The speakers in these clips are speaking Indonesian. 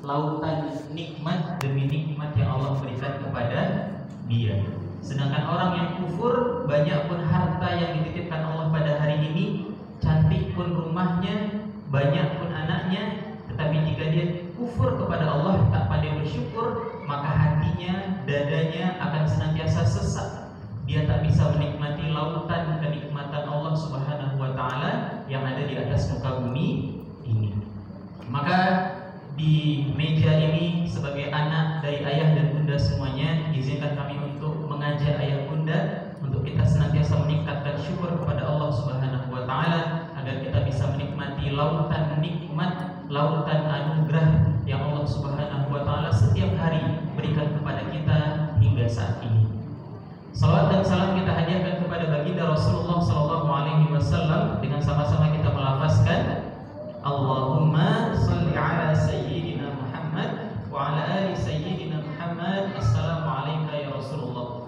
lautan nikmat demi nikmat yang Allah berikan kepada dia. Sedangkan orang yang kufur, banyak pun harta yang dititipkan Allah pada hari ini, cantik pun rumahnya, banyak pun anaknya, tetapi jika dia kufur kepada Allah, tak pandai bersyukur, maka hatinya, dadanya akan senantiasa sesak. Dia tak bisa menikmati lautan kenikmatan Allah Subhanahu wa taala yang ada di atas muka bumi ini. Maka di meja ini sebagai anak dari ayah dan bunda semuanya, izinkan kami untuk mengajak ayah bunda untuk kita senantiasa meningkatkan syukur kepada Allah Subhanahu wa taala agar kita bisa menikmati lautan nikmat, lautan anugerah yang Allah Subhanahu wa taala setiap hari berikan kepada kita hingga saat ini. Salawat dan salam kita hadiahkan kepada baginda Rasulullah sallallahu alaihi wasallam dengan sama-sama kita melafazkan Allahumma shalli ala sayyidina Muhammad wa ala ali sayyidina Muhammad. Assalamu alayka ya Rasulullah.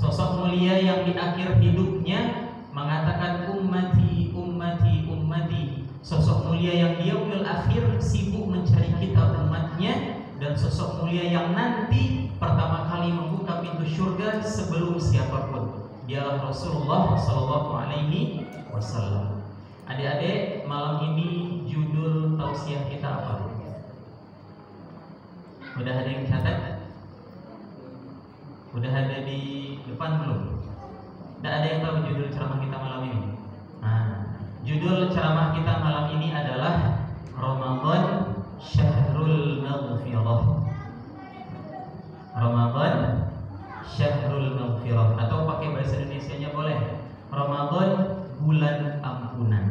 Sosok mulia yang di akhir hidupnya mengatakan ummati, ummati, ummati. Sosok mulia yang di yaumil akhir sibuk mencari kitab umatnya, dan sosok mulia yang nanti pertama kali membuka pintu surga sebelum siapapun. Dialah Rasulullah sallallahu alaihi wasallam. Adik-adik, malam ini judul tausiah kita apa? Udah ada yang catat? Udah ada di depan belum? Tidak ada yang tahu judul ceramah kita malam ini? Nah, judul ceramah kita malam ini adalah Ramadan Syahrul Maghfirah. Ramadan Syahrul Maghfirah, atau pakai bahasa Indonesianya boleh, Ramadan bulan ampunan.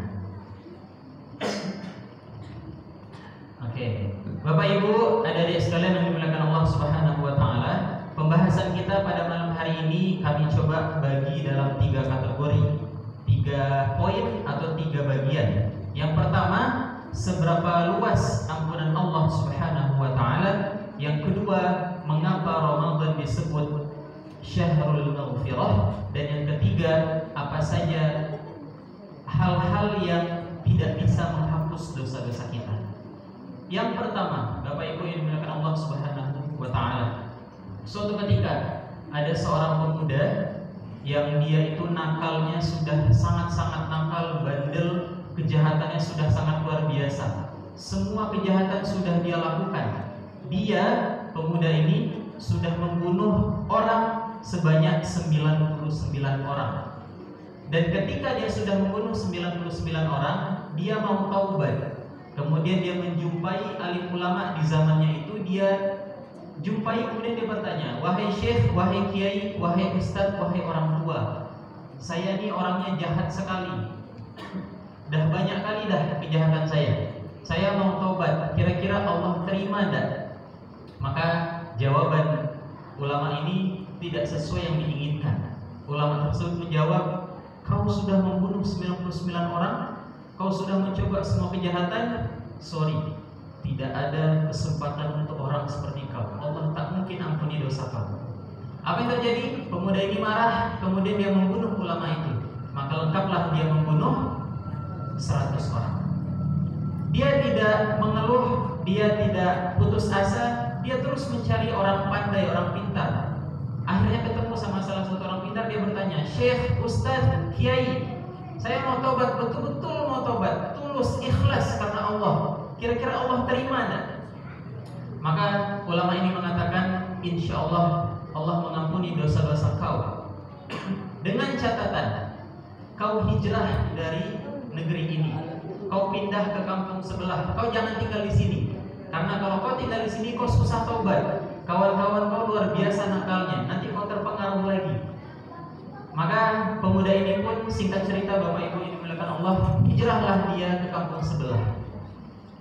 Oke, Bapak Ibu, adik-adik sekalian yang dimuliakan Allah Subhanahu wa taala, pembahasan kita pada malam hari ini kami coba bagi dalam 3 kategori, 3 poin atau 3 bagian. Yang pertama, seberapa luas ampunan Allah Subhanahu wa taala. Yang kedua, mengapa Ramadan disebut Syahrul Maghfirah. Dan yang ketiga, apa saja hal-hal yang tidak bisa menghapus dosa-dosa kita. Yang pertama, Bapak Ibu yang dimuliakan Allah Subhanahu wa taala, suatu ketika ada seorang pemuda yang dia itu nakalnya sudah sangat-sangat nakal, bandel, kejahatannya sudah sangat luar biasa. Semua kejahatan sudah dia lakukan. Dia, pemuda ini, sudah membunuh orang sebanyak 99 orang. Dan ketika dia sudah membunuh 99 orang, dia mau taubat. Kemudian dia menjumpai alim ulama di zamannya itu. Dia jumpai, kemudian dia bertanya, wahai syekh, wahai kiai, wahai ustadz, wahai orang tua, saya ini orangnya jahat sekali. Dah banyak kali dah kejahatan saya mau taubat, kira-kira Allah terima tak? Maka jawaban ulama ini tidak sesuai yang diinginkan. Ulama tersebut menjawab, kau sudah membunuh 99 orang, kau sudah mencoba semua kejahatan, sorry, tidak ada kesempatan untuk orang seperti kau. Allah tak mungkin ampuni dosa kau. Apa yang terjadi? Pemuda ini marah, kemudian dia membunuh ulama itu. Maka lengkaplah dia membunuh 100 orang. Dia tidak mengeluh, dia tidak putus asa, dia terus mencari orang pandai, orang pintar. Akhirnya ketemu sama salah satu orang pintar, dia bertanya, syekh, ustadz, kiai, saya mau tobat, betul-betul mau tobat, tulus, ikhlas karena Allah. Kira-kira Allah terima enggak? Maka ulama ini mengatakan, insya Allah Allah mengampuni dosa-dosa kau. Dengan catatan, kau hijrah dari negeri ini, kau pindah ke kampung sebelah, kau jangan tinggal di sini. Karena kalau kau tinggal di sini, kau susah taubat. Kawan-kawan kau luar biasa nakalnya, nanti kau terpengaruh lagi. Maka pemuda ini pun, singkat cerita Bapak Ibu yang dimuliakan Allah, hijrahlah dia ke kampung sebelah.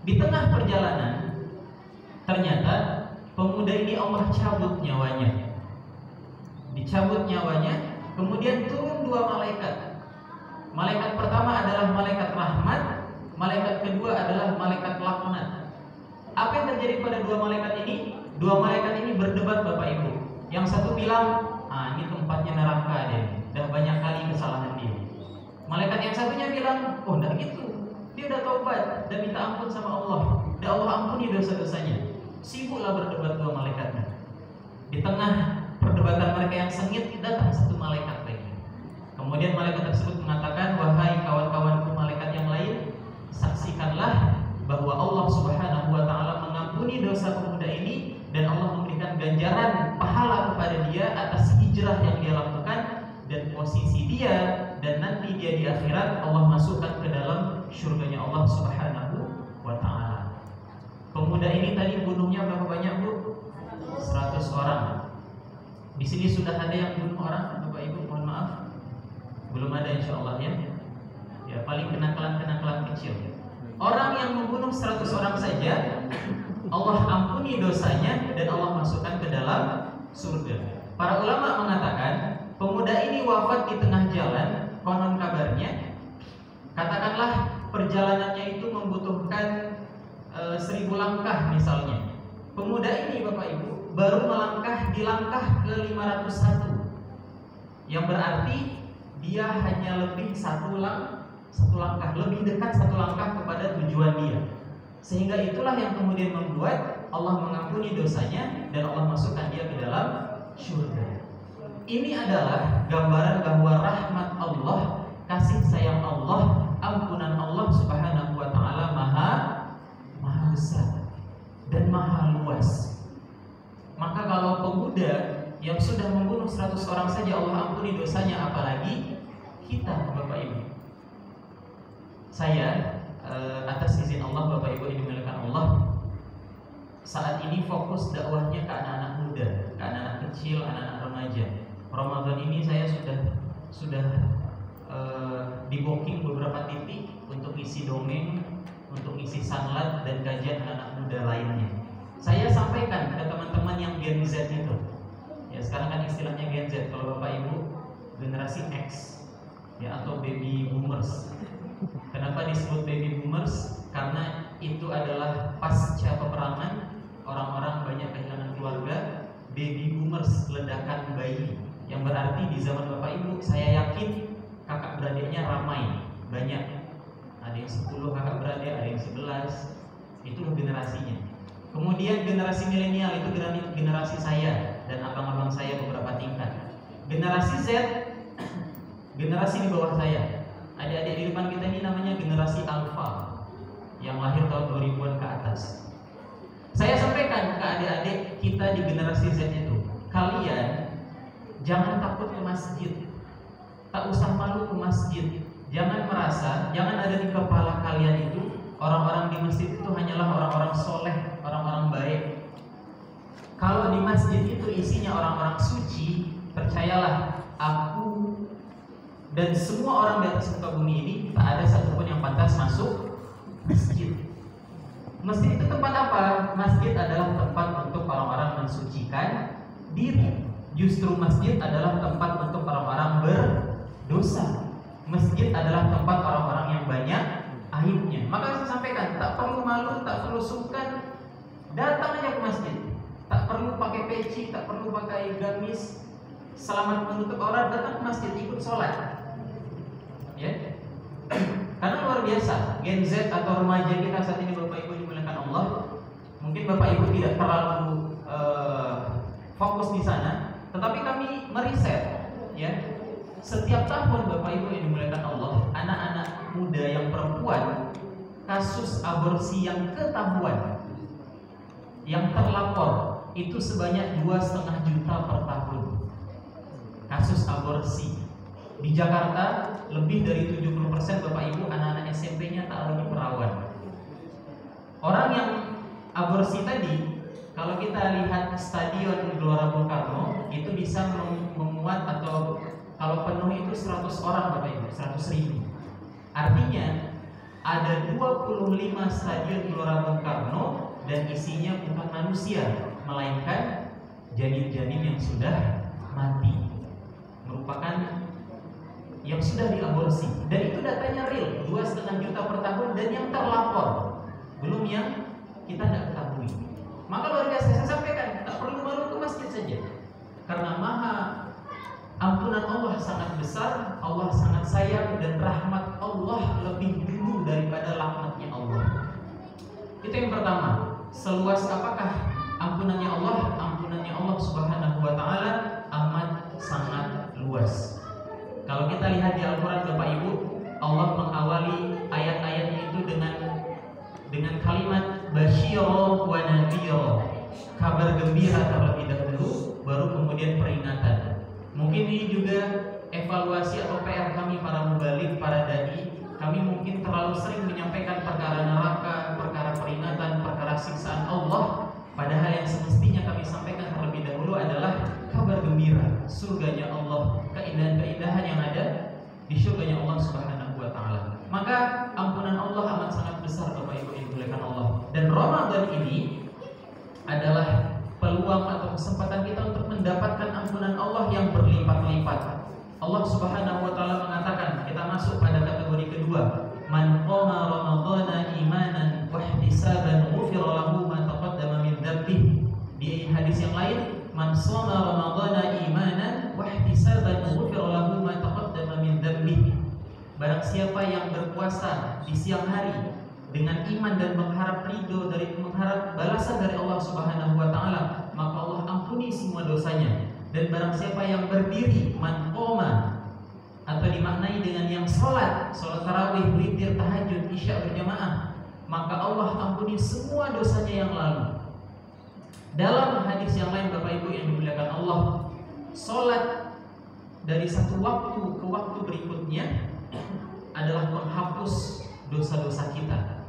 Di tengah perjalanan, ternyata pemuda ini Allah cabut nyawanya. Dicabut nyawanya, kemudian turun 2 malaikat. Malaikat pertama adalah malaikat rahmat, malaikat kedua adalah malaikat laknat. Apa yang terjadi pada 2 malaikat ini? 2 malaikat ini berdebat Bapak Ibu. Yang satu bilang, ini tempatnya neraka deh, dah banyak kali kesalahan dia. Malaikat yang satunya bilang, oh enggak gitu, dia udah taubat dan minta ampun sama Allah, dan Allah ampuni dosa-dosanya. Sibuklah berdebat dua malaikatnya. Di tengah perdebatan mereka yang sengit, datang satu malaikat lagi. Kemudian malaikat tersebut mengatakan, wahai kawan-kawanku malaikat yang lain, saksikanlah bahwa Allah Subhanahu wa taala mengampuni dosa pemuda ini dan Allah memberikan ganjaran pahala kepada dia atas hijrah yang dia lakukan, dan posisi dia dan nanti dia di akhirat Allah masukkan ke dalam surganya Allah Subhanahu wa taala. Pemuda ini tadi bunuhnya berapa banyak, Bu? 100 orang. Di sini sudah ada yang bunuh orang, Bapak Ibu, mohon maaf. Belum ada insyaallah ya. Ya, paling kenakalan-kenakalan kecil. Orang yang membunuh 100 orang saja Allah ampuni dosanya dan Allah masukkan ke dalam surga. Para ulama mengatakan pemuda ini wafat di tengah jalan. Konon kabarnya, katakanlah perjalanannya itu membutuhkan 1000 langkah misalnya. Pemuda ini Bapak Ibu baru melangkah di langkah ke 501, yang berarti dia hanya lebih satu langkah, lebih dekat satu langkah kepada tujuan dia. Sehingga itulah yang kemudian membuat Allah mengampuni dosanya dan Allah masukkan dia ke dalam surga. Ini adalah gambaran bahwa rahmat Allah, kasih sayang Allah, ampunan Allah Subhanahu wa taala maha besar dan maha luas. Maka kalau pemuda yang sudah membunuh 100 orang saja Allah ampuni dosanya, apalagi kita, Bapak Ibu. Saya atas izin Allah, Bapak Ibu yang dimuliakan Allah, saat ini fokus dakwahnya ke anak-anak muda, ke anak-anak kecil, anak-anak remaja. Ramadan ini saya sudah di booking beberapa titik untuk isi dongeng, untuk isi sanlat dan kajian anak-anak muda lainnya. Saya sampaikan ke teman-teman yang Gen Z itu. Ya, sekarang kan istilahnya Gen Z, kalau Bapak Ibu generasi X ya, atau baby boomers. Kenapa disebut baby boomers? Karena itu adalah pasca peperangan, orang-orang banyak kehilangan keluarga. Baby boomers, ledakan bayi, yang berarti di zaman Bapak Ibu saya yakin kakak beradiknya ramai, banyak. Ada yang 10 kakak beradik, ada yang 11. Itulah generasinya. Kemudian generasi milenial itu generasi saya dan abang-abang saya beberapa tingkat. Generasi Z, generasi di bawah saya. Adik-adik di depan kita ini namanya generasi Alpha, yang lahir tahun 2000-an ke atas. Saya sampaikan ke adik-adik kita di generasi Z itu, kalian jangan takut ke masjid, tak usah malu ke masjid. Jangan merasa, jangan ada di kepala kalian itu orang-orang di masjid itu hanyalah orang-orang soleh, orang-orang baik. Kalau di masjid itu isinya orang-orang suci, percayalah, aku dan semua orang di atas muka bumi ini tak ada satupun yang pantas masuk masjid. Masjid itu tempat apa? Masjid adalah tempat untuk orang-orang mensucikan diri. Justru masjid adalah tempat untuk orang-orang berdosa. Masjid adalah tempat orang-orang yang banyak aibnya. Maka saya sampaikan, tak perlu malu, tak perlu sungkan, datang aja ke masjid. Tak perlu pakai peci, tak perlu pakai gamis, selamat menutup aurat, datang ke masjid, ikut sholat. Ya, karena luar biasa. Gen Z atau remaja kita saat ini, Bapak Ibu dimuliakan Allah, mungkin Bapak Ibu tidak terlalu fokus di sana, tetapi kami meriset, ya. Setiap tahun Bapak Ibu yang dimuliakan Allah, anak-anak muda yang perempuan kasus aborsi yang ketahuan, yang terlapor itu sebanyak 2,5 juta per tahun. Kasus aborsi di Jakarta lebih dari 70% Bapak Ibu anak-anak SMP-nya tak lagi perawan. Orang yang aborsi tadi, kalau kita lihat stadion Gelora Bung Karno itu bisa memuat, atau kalau penuh itu 100 orang Bapak Ibu, 100.000. Artinya ada 25 stadion Gelora Bung Karno dan isinya bukan manusia, melainkan janin-janin yang sudah mati, merupakan yang sudah diaborsi. Dan itu datanya real, 2,5 juta per tahun, dan yang terlapor, belum yang kita tidak ketahui. Maka luar biasa, saya sampaikan, tak perlu malu ke masjid saja, karena maha ampunan Allah sangat besar, Allah sangat sayang, dan rahmat Allah lebih dulu daripada laknatnya Allah. Itu yang pertama. Seluas apakah ampunannya Allah? Ampunannya Allah Subhanahu wa taala amat sangat luas. Kalau kita lihat di Al-Qur'an Bapak Ibu, Allah mengawali ayat-ayatnya itu dengan kalimat basyira wa nadhira. Kabar gembira terlebih dahulu, baru kemudian peringatan. Mungkin ini juga evaluasi atau PR kami para mubalik, para dai. Kami mungkin terlalu sering menyampaikan perkara neraka, perkara peringatan, perkara siksaan Allah, padahal yang semestinya kami sampaikan terlebih dahulu adalah kabar gembira, surganya Allah, keindahan-keindahan yang ada di surganya Allah Subhanahu wa taala. Maka ampunan Allah amat sangat besar Bapak Ibu yang dimuliakan Allah. Dan Ramadan ini adalah peluang atau kesempatan kita untuk mendapatkan ampunan Allah yang berlipat-lipat. Allah Subhanahu wa taala mengatakan, kita masuk pada kategori kedua, man qama ramadhana imanan wa ihtisaban ghufira lahu ma taqaddama min dzambih. Di hadis yang lain, man shoma ramadhana imanan wa ihtisaban ghufira lahu ma taqaddama min dzambih. Barang siapa yang berpuasa di siang hari dengan iman dan mengharap ridho mengharap balasan dari Allah Subhanahu wa taala, maka Allah ampuni semua dosanya. Dan barang siapa yang berdiri man qoma, atau dimaknai dengan yang salat tarawih, witir, tahajud, isya berjamaah, maka Allah ampuni semua dosanya yang lalu. Dalam hadis yang lain Bapak Ibu yang dimuliakan Allah, salat dari satu waktu ke waktu berikutnya adalah menghapus dosa-dosa kita.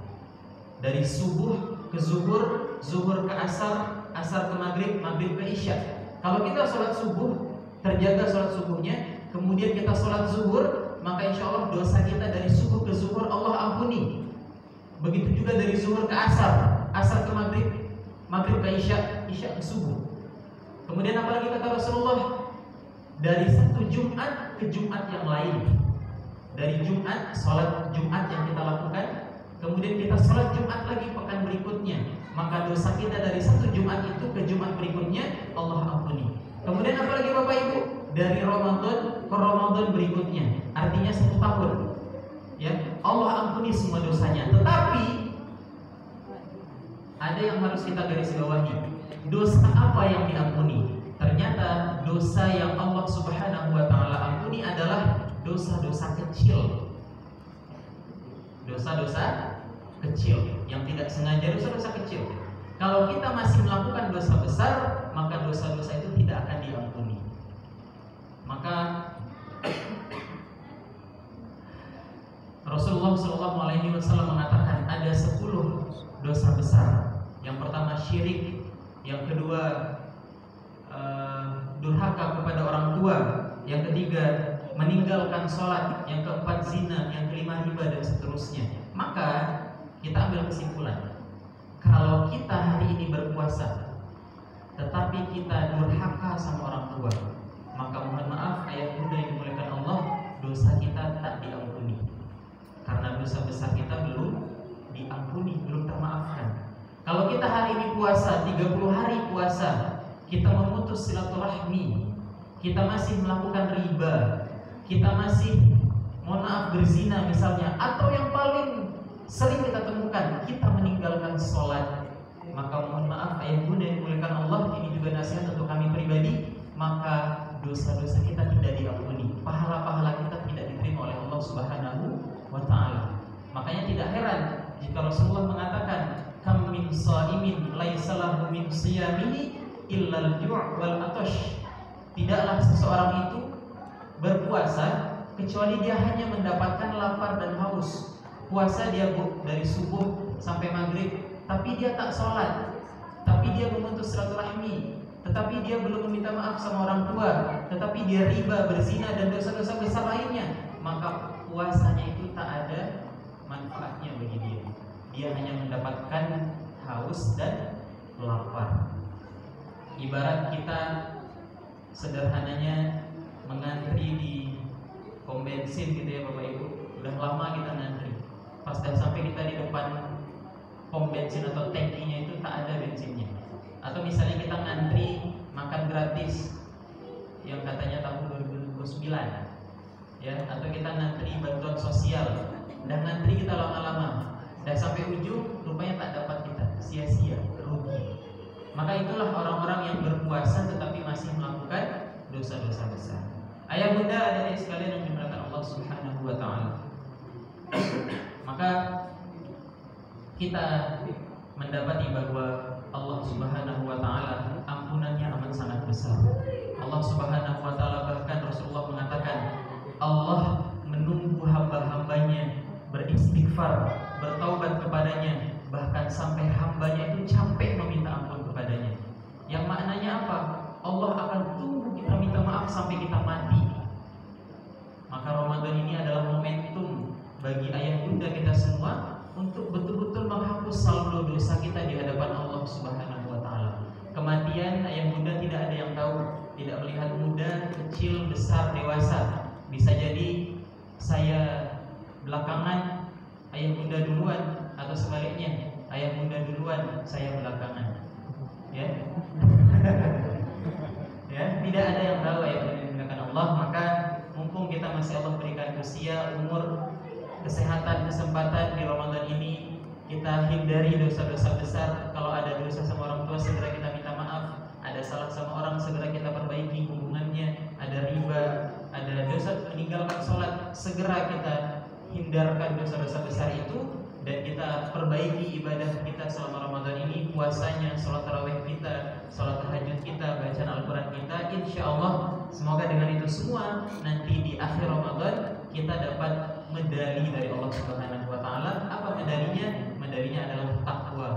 Dari subuh ke zuhur, zuhur ke asar, asar ke maghrib, maghrib ke isya. Kalau kita sholat subuh, terjaga sholat subuhnya, kemudian kita sholat zuhur, maka insya Allah dosa kita dari subuh ke zuhur Allah ampuni. Begitu juga dari zuhur ke asar, asar ke maghrib, maghrib ke isya, isya ke subuh. Kemudian apalagi kata Rasulullah, dari satu Jumat ke Jumat yang lain. Dari Jumat, sholat Jumat yang kita lakukan, kemudian kita sholat Jumat lagi pekan berikutnya, maka dosa kita dari satu Jumat itu ke Jumat berikutnya Allah ampuni. Kemudian apalagi Bapak Ibu, dari Ramadan ke Ramadan berikutnya, artinya 1 tahun, ya Allah ampuni semua dosanya. Tetapi ada yang harus kita garis bawahi, dosa apa yang diampuni? Ternyata dosa yang Allah Subhanahu wa taala ampuni adalah dosa-dosa kecil. Dosa-dosa kecil yang tidak sengaja, dosa-dosa kecil. Kalau kita masih melakukan dosa besar, maka dosa-dosa itu tidak akan diampuni. Maka Rasulullah SAW mengatakan ada 10 dosa besar. Yang pertama syirik, yang kedua durhaka kepada orang tua, yang ketiga meninggalkan sholat, yang keempat zina, yang kelima riba, dan seterusnya. Maka kita ambil kesimpulan, kalau kita hari ini berpuasa tetapi kita durhaka sama orang tua, maka mohon maaf ayah bunda yang dimuliakan Allah, dosa kita tak diampuni. Karena dosa besar kita belum diampuni, belum termaafkan. Kalau kita hari ini puasa, 30 hari puasa, kita memutus silaturahmi, kita masih melakukan riba, kita masih mohon maaf berzina misalnya, atau yang paling sering kita temukan, kita meninggalkan sholat, maka mohon maaf ayah bunda yang dimuliakan Allah, ini juga nasihat untuk kami pribadi, maka dosa-dosa kita tidak diampuni, pahala-pahala kita tidak diterima oleh Allah Subhanahu wa ta'ala. Makanya tidak heran jika Rasulullah mengatakan, kam min shaimin laisa lahu min siyamihi illal ju' wal atash. Tidaklah seseorang itu berpuasa kecuali dia hanya mendapatkan lapar dan haus. Puasa dia dari subuh sampai maghrib, tapi dia tak sholat, tapi dia memutus silaturahmi, tetapi dia belum meminta maaf sama orang tua, tetapi dia riba, berzina, dan dosa-dosa besar lainnya, maka puasanya itu tak ada manfaatnya bagi dia. Dia hanya mendapatkan haus dan lapar. Ibarat kita sederhananya mengantri di pom bensin gitu ya Bapak Ibu. Udah lama kita ngantri, pas dah sampai kita di depan pom bensin atau tangkinya itu tak ada bensinnya. Atau misalnya kita ngantri makan gratis yang katanya tahun 2029, ya, atau kita ngantri bantuan sosial, dan ngantri kita lama-lama, Dan sampai ujung rupanya tak dapat kita, sia-sia, rugi. Maka itulah orang-orang yang berpuasa tetapi masih melakukan dosa-dosa besar. Ayah bunda adik sekalian yang dimuliakan Allah Subhanahu wa taala. Maka kita mendapati bahwa Allah Subhanahu wa taala ampunannya amat sangat besar. Allah Subhanahu wa taala bahkan Rasulullah mengatakan Allah menunggu hamba-hambanya beristighfar, bertaubat kepadanya, bahkan sampai hambanya itu capek meminta ampun kepadanya. Yang maknanya apa? Allah akan tunggu kita minta maaf sampai kita mati. Maka Ramadan ini adalah momentum bagi ayah bunda kita semua untuk betul-betul menghapus saldo dosa kita di hadapan Allah Subhanahu wa taala. Kematian ayah bunda tidak ada yang tahu, tidak melihat muda, kecil, besar, dewasa. Bisa jadi saya belakangan, ayah bunda duluan, atau sebaliknya, ayah bunda duluan, saya belakangan. Ya. Ya, tidak ada yang tahu ayah bunda digunakan Allah. Maka mumpung kita masih Allah berikan usia, umur, kesehatan, kesempatan di Ramadan ini, kita hindari dosa-dosa besar. Kalau ada dosa sama orang tua, segera kita minta maaf. Ada salah sama orang, segera kita perbaiki hubungannya. Ada riba, ada dosa meninggalkan sholat, segera kita hindarkan dosa-dosa besar itu. Dan kita perbaiki ibadah kita selama Ramadan ini, puasanya, sholat tarawih kita, sholat tahajud kita, bacaan Al-Quran kita. Insya Allah semoga dengan itu semua nanti di akhir Ramadan kita dapat medali dari Allah Subhanahu wa taala. Apa medalinya? Medalinya adalah takwa.